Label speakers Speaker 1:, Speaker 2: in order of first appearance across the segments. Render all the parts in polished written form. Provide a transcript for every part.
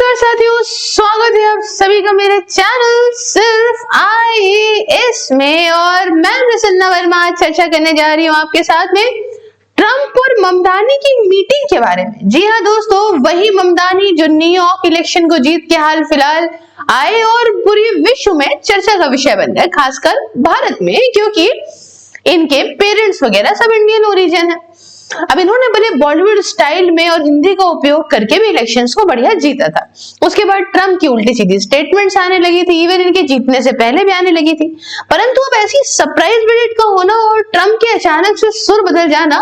Speaker 1: नमस्कार साथियों, स्वागत है आप सभी का मेरे चैनल सिर्फ IAS में। और मैं प्रसन्ना वर्मा आज चर्चा करने जा रही हूँ आपके साथ में ट्रंप और ममदानी की मीटिंग के बारे में। जी हाँ दोस्तों, वही ममदानी जो न्यूयॉर्क इलेक्शन को जीत के हाल फिलहाल आए और पूरे विश्व में चर्चा का विषय बन गए, खासकर भारत में, क्योंकि इनके पेरेंट्स वगैरह सब इंडियन ओरिजिन है। अब इन्होंने भले बॉलीवुड स्टाइल में और हिंदी का उपयोग करके भी इलेक्शंस को बढ़िया जीता था। उसके बाद ट्रंप की उल्टी सीधी स्टेटमेंट्स आने लगी थी, इवन इनके जीतने से पहले भी आने लगी थी। परंतु अब ऐसी सरप्राइज विजिट का होना और ट्रंप के अचानक से सुर बदल जाना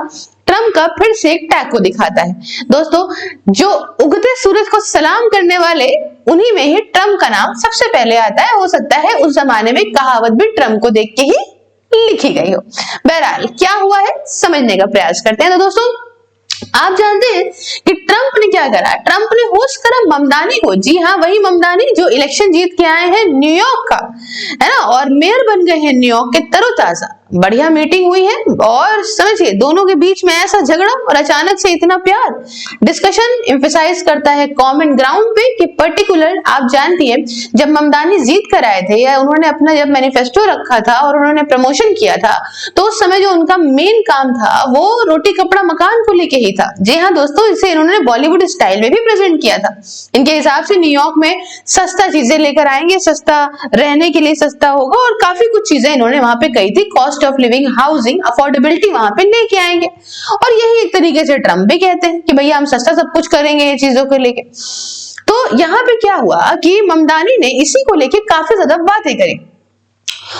Speaker 1: ट्रंप का फिर से एक टैग को दिखाता है। दोस्तों, जो उगते सूरज को सलाम करने वाले, उन्हीं में ही ट्रंप का नाम सबसे पहले आता है। हो सकता है उस जमाने में कहावत भी ट्रंप को देख के ही लिखी गई हो। बहरहाल क्या हुआ है समझने का प्रयास करते हैं। तो दोस्तों, आप जानते हैं कि ट्रंप ने क्या करा। ट्रंप ने होस्ट करा ममदानी को। जी हाँ, वही ममदानी जो इलेक्शन जीत के आए हैं न्यूयॉर्क का, है ना, और मेयर बन गए हैं न्यूयॉर्क के तरोताजा। बढ़िया मीटिंग हुई है और समझिए दोनों के बीच में ऐसा झगड़ा और अचानक से इतना प्यार। डिस्कशन एम्फसाइज करता है कॉमन ग्राउंड पे कि पर्टिकुलर, आप जानती है, जब ममदानी जीत कर आए थे या उन्होंने अपना जब मैनिफेस्टो रखा था और उन्होंने प्रमोशन किया था, तो उस समय जो उनका मेन काम था वो रोटी कपड़ा मकान को लेके ही था। जी हाँ दोस्तों, इसे इन्होंने बॉलीवुड स्टाइल में भी प्रेजेंट किया था। इनके हिसाब से न्यूयॉर्क में सस्ता चीजें लेकर आएंगे, सस्ता रहने के लिए सस्ता होगा, और काफी कुछ चीजें इन्होंने वहां पे कही थी। Cost of living, housing, affordability वहां पे लेके आएंगे। और यही एक तरीके से ट्रंप भी कहते हैं कि भैया हम सस्ता सब कुछ करेंगे ये चीजों को लेके। तो यहाँ पे क्या हुआ कि ममदानी ने इसी को लेके काफी ज्यादा बातें करी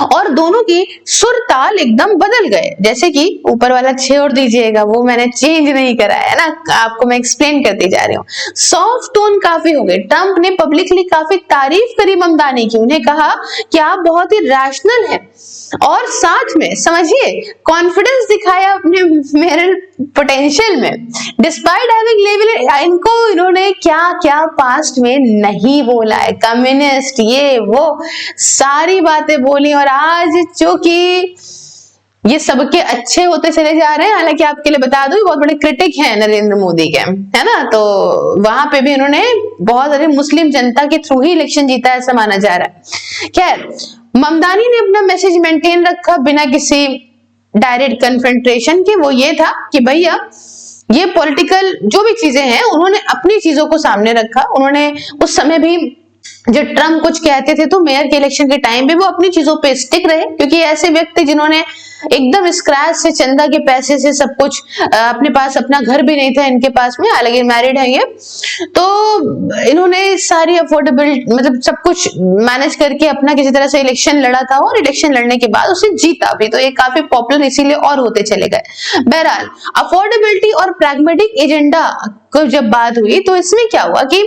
Speaker 1: और दोनों की सुर ताल एकदम बदल गए। जैसे कि ऊपर वाला छोड़ दीजिएगा, वो मैंने चेंज नहीं करा है ना, आपको मैं एक्सप्लेन करती जा रही हूँ। सॉफ्ट टोन काफी हो गए। ट्रंप ने पब्लिकली काफी तारीफ करी ममदानी की। उन्हें कहा कि आप बहुत ही रैशनल हैं और साथ में समझिए कॉन्फिडेंस दिखाया अपने मेरिल पोटेंशियल में। डिस्पाइट हैविंग लेवल, इनको इन्होंने क्या क्या पास्ट में नहीं बोला है, कम्युनिस्ट, ये वो सारी बातें बोली। और आज चूंकि ये सबके अच्छे होते चले जा रहे हैं, हालांकि आपके लिए बता दूं बहुत बड़े क्रिटिक हैं नरेंद्र मोदी के, है ना, तो वहां पे भी इन्होंने बहुत सारी मुस्लिम जनता के थ्रू ही इलेक्शन जीता है, ऐसा माना जा रहा है। खैर, ममदानी ने अपना मैसेज मेंटेन रखा बिना किसी डायरेक्ट कन्फ्रंटेशन के। वो ये था कि भैया ये पॉलिटिकल जो भी चीजें हैं, उन्होंने अपनी चीजों को सामने रखा। उन्होंने उस समय भी जब ट्रंप कुछ कहते थे तो मेयर के इलेक्शन के टाइम पे वो अपनी चीजों पे स्टिक रहे, क्योंकि ऐसे व्यक्ति जिन्होंने एकदम स्क्रैच से, चंदा के पैसे से सब कुछ, अपने पास अपना घर भी नहीं था इनके पास में, हालांकि मैरिड है ये, तो इन्होंने सारी अफोर्डेबल मतलब सब कुछ मैनेज करके अपना किसी तरह से इलेक्शन लड़ा था और इलेक्शन लड़ने के बाद उसे जीता भी, तो ये काफी पॉपुलर इसीलिए और होते चले गए। बहरहाल, अफोर्डेबिलिटी और प्रैग्मेटिक एजेंडा को जब बात हुई तो इसमें क्या हुआ कि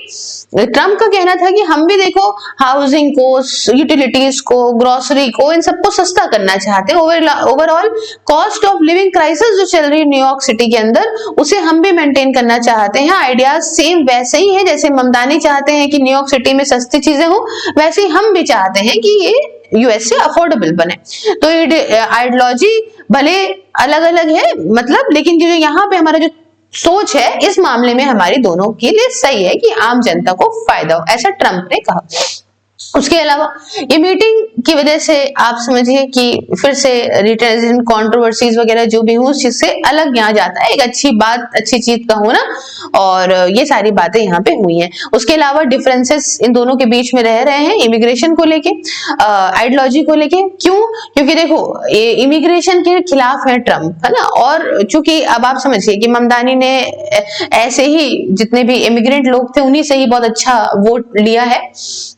Speaker 1: ट्रंप का कहना था कि हम भी देखो हाउसिंग को, यूटिलिटीज को, ग्रोसरी को, इन सबको सस्ता करना चाहते हैं। Overall cost of living crisis जो चल रही है न्यूयॉर्क सिटी के अंदर, उसे हम भी मेंटेन करना चाहते हैं। आइडियाज सेम वैसे ही है जैसे ममदानी चाहते हैं कि न्यूयॉर्क सिटी में सस्ती चीजें हो, वैसे ही हम भी चाहते हैं कि ये यूएसए अफोर्डेबल बने। तो आइडियोलॉजी भले अलग अलग है मतलब, लेकिन जो यहाँ पे हमारा जो सोच है इस मामले में हमारी दोनों के लिए सही है कि आम जनता को फायदा हो, ऐसा ट्रंप ने कहा। उसके अलावा ये मीटिंग की वजह से आप समझिए कि फिर से रिटेंशन कंट्रोवर्सीज वगैरह जो भी हो, उस चीज से अलग यहाँ जाता है। एक अच्छी बात, अच्छी चीज का होना, और ये सारी बातें यहाँ पे हुई हैं। उसके अलावा डिफरेंसेस इन दोनों के बीच में रह रहे हैं, इमिग्रेशन को लेके, आइडियोलॉजी को लेके। क्यों? क्योंकि देखो ये इमिग्रेशन के खिलाफ है ट्रंप, है ना, और चूंकि अब आप समझिए कि ममदानी ने ऐसे ही जितने भी इमिग्रेंट लोग थे उन्हीं से ही बहुत अच्छा वोट लिया है,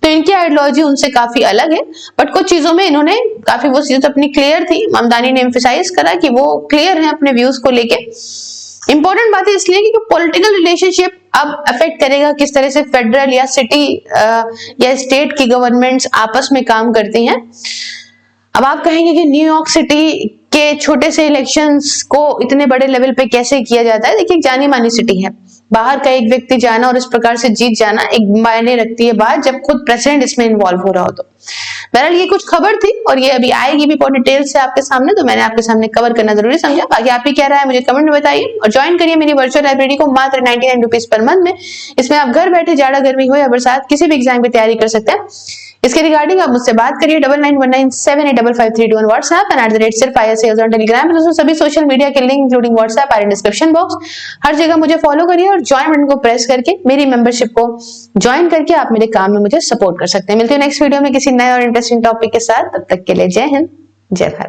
Speaker 1: तो इनकी आइडियोलॉजी उनसे काफी अलग है। बट कुछ चीजों में इन्होंने काफी, वो चीजें तो अपनी क्लियर थी। ममदानी ने एम्फसाइज करा कि वो क्लियर है अपने व्यूज को लेके। इंपॉर्टेंट बात है इसलिए कि पॉलिटिकल रिलेशनशिप अब अफेक्ट करेगा किस तरह से फेडरल या सिटी या स्टेट की गवर्नमेंट्स आपस में काम करती हैं। अब आप कहेंगे कि न्यूयॉर्क सिटी कि छोटे से इलेक्शंस को इतने बड़े लेवल पे कैसे किया जाता है। देखिए, एक जानी मानी सिटी है, बाहर का एक व्यक्ति जाना और इस प्रकार से जीत जाना एक मायने रखती है बात, जब खुद प्रेसिडेंट इसमें इन्वॉल्व हो रहा हो तो। बहरहाल ये कुछ खबर थी और ये अभी आएगी भी बहुत डिटेल से आपके सामने, तो मैंने आपके सामने कवर करना जरूरी समझा। बाकी आप ही क्या रहा है मुझे कमेंट में बताइए और ज्वाइन करिए मेरी वर्चुअल लाइब्रेरी को मात्र 99 रुपीज पर मंथ में। इसमें आप घर बैठे जाड़ा गर्मी हो या बरसात किसी भी एग्जाम की तैयारी कर सकते हैं। इसके रिगार्डिंग आप मुझसे बात करिए 9919785532 व्हाट्सएप एंड @सिर्फ IAS ऑन टेलीग्राम। दोस्तों सभी सोशल मीडिया के link including WhatsApp are in description box. हर जगह मुझे फॉलो करिए और ज्वाइन बटन को प्रेस करके मेरी मेंबरशिप को ज्वाइन करके आप मेरे काम में मुझे सपोर्ट कर सकते हैं। मिलते हैं नेक्स्ट वीडियो में किसी नए और इंटरेस्टिंग टॉपिक के साथ, तब तक के लिए जय हिंद जय भारत।